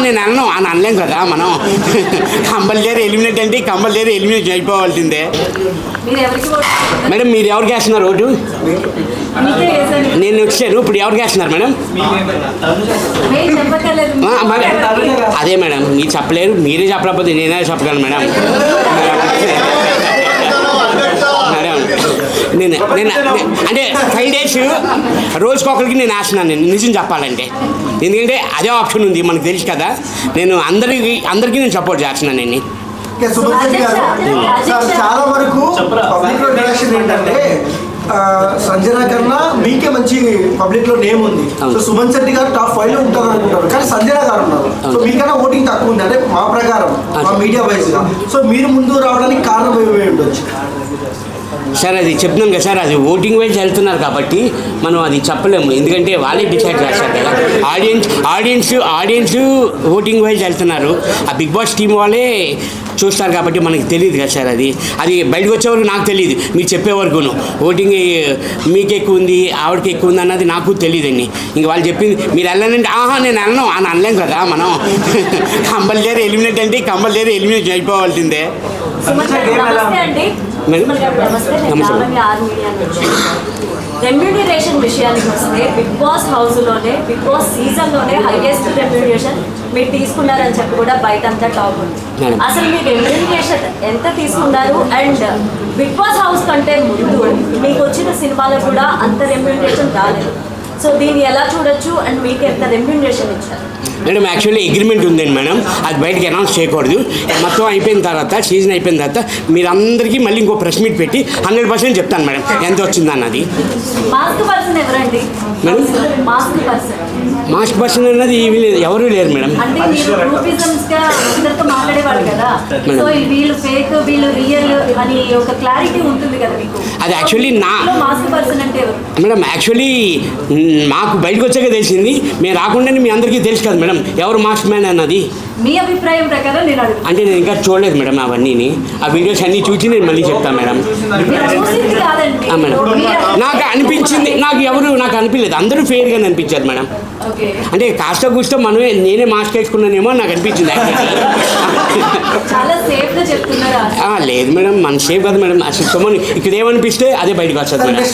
నేను అన్నాను అని అనలేం కదా మనం. కంపల్సరీ ఎలిమినేట్ అంటే కంపల్సరీ ఎలిమినేట్ అయిపోవాల్సిందే. మేడం మీరు ఎవరికి వేస్తున్నారు ఓటు? నేను వచ్చాను, ఇప్పుడు ఎవరికి వేస్తున్నారు మేడం? అదే మేడం మీరు చెప్పలేరు, మీరే చెప్పలేకపోతే నేనే చెప్పగలను మేడం. నేను అంటే 5 days రోజుకొకరికి నేను వేస్తున్నాను, నేను నిజం చెప్పాలంటే. ఎందుకంటే అదే ఆప్షన్ ఉంది మనకు తెలుసు కదా. నేను అందరికీ నేను సపోర్ట్ చేస్తున్నాను. నేను చాలా వరకు పబ్లిక్ రిలేషన్ ఏంటంటే సంజన కన్నా మీకే మంచి పబ్లిక్ లో నేమ్ ఉంది. సో సుమన్ శెట్టి గారు టాప్ 5 లో ఉంటారు అనుకుంటారు, కానీ సంజన గారు ఉన్నారు. సో మీకన్నా ఓటింగ్ తక్కువ ఉంది అంటే మా ప్రకారం, మా మీడియా వైజ్ గా. సో మీరు ముందు రావడానికి కారణం ఏమేమి ఉండొచ్చు సార్? అది చెప్తున్నాం కదా సార్, అది ఓటింగ్ వైజ్ వెళ్తున్నారు కాబట్టి మనం అది చెప్పలేము. ఎందుకంటే వాళ్ళే డిసైడ్ చేస్తారు కదా. ఆడియన్స్ ఓటింగ్ వైజ్ వెళ్తున్నారు. ఆ బిగ్ బాస్ టీం వాళ్ళే చూస్తారు కాబట్టి మనకి తెలియదు కదా సార్. అది బయటకు వచ్చే వరకు నాకు తెలియదు, మీరు చెప్పే వరకును ఓటింగ్ మీకు ఎక్కువ ఉంది ఆవిడకి ఎక్కువ ఉంది అన్నది నాకు తెలియదండి. ఇంక వాళ్ళు చెప్పింది మీరు వెళ్ళానంటే నేను వెళ్ళను అని అనలేం కదా మనం. కంపల్సరీ ఎలిమినేట్ అంటే కంపల్సరీ ఎలిమినేట్ అయిపోవాల్సిందే. రెమ్యూనరేషన్ విషయానికి వస్తే బిగ్ బాస్ హౌస్లోనే, బిగ్ బాస్ సీజన్లోనే హైయెస్ట్ రెమ్యూనరేషన్ మీరు తీసుకున్నారని చెప్పి కూడా బయట అంతా టాప్ ఉంది. అసలు మీకు రెమ్యూనరేషన్ ఎంత తీసుకున్నారు? అండ్ బిగ్ బాస్ హౌస్ కంటే ముందు మీకు వచ్చిన సినిమాలకు కూడా అంత రెమ్యూనరేషన్ రాలేదు. సో దీన్ని ఎలా చూడొచ్చు? అండ్ మీకు ఎంత రెమ్యూనరేషన్ ఇచ్చారు? మేడం యాక్చువల్లీ అగ్రిమెంట్ ఉందండి మేడం, అది బయటకి అనౌన్స్ చేయకూడదు. మొత్తం అయిపోయిన తర్వాత, సీజన్ అయిపోయిన తర్వాత మీరందరికీ మళ్ళీ ఇంకో ప్రెస్ మీట్ పెట్టి 100% చెప్తాను మేడం ఎంత వచ్చింది అన్నది. మాస్క్ పర్సన్ అన్నది ఎవరు లేరు మేడం. అది యాక్చువల్లీ మేడం మాకు బయటకు వచ్చాక తెలిసింది. మేము రాకుండానే మీ అందరికీ తెలుసు కదా మేడం ఎవరు మాస్క్ మ్యాన్ అన్నది. మీ అభిప్రాయం ప్రకారం అంటే నేను ఇంకా చూడలేదు మేడం అవన్నీ. ఆ వీడియోస్ అన్నీ చూసి నేను మళ్ళీ చెప్తాను మేడం. మేడం నాకు అనిపించింది, నాకు అనిపించలేదు, అందరూ ఫెయిర్గానే అనిపించారు మేడం. అంటే కాస్త కూస్త నేనే మాస్క్ వేసుకున్నానేమో నాకు అనిపించింది. లేదు మేడం మన సేఫ్ కదా మేడం. అసలు ఇక్కడ ఏమనిపిస్తే అదే బయటకు వస్తుంది మేడం.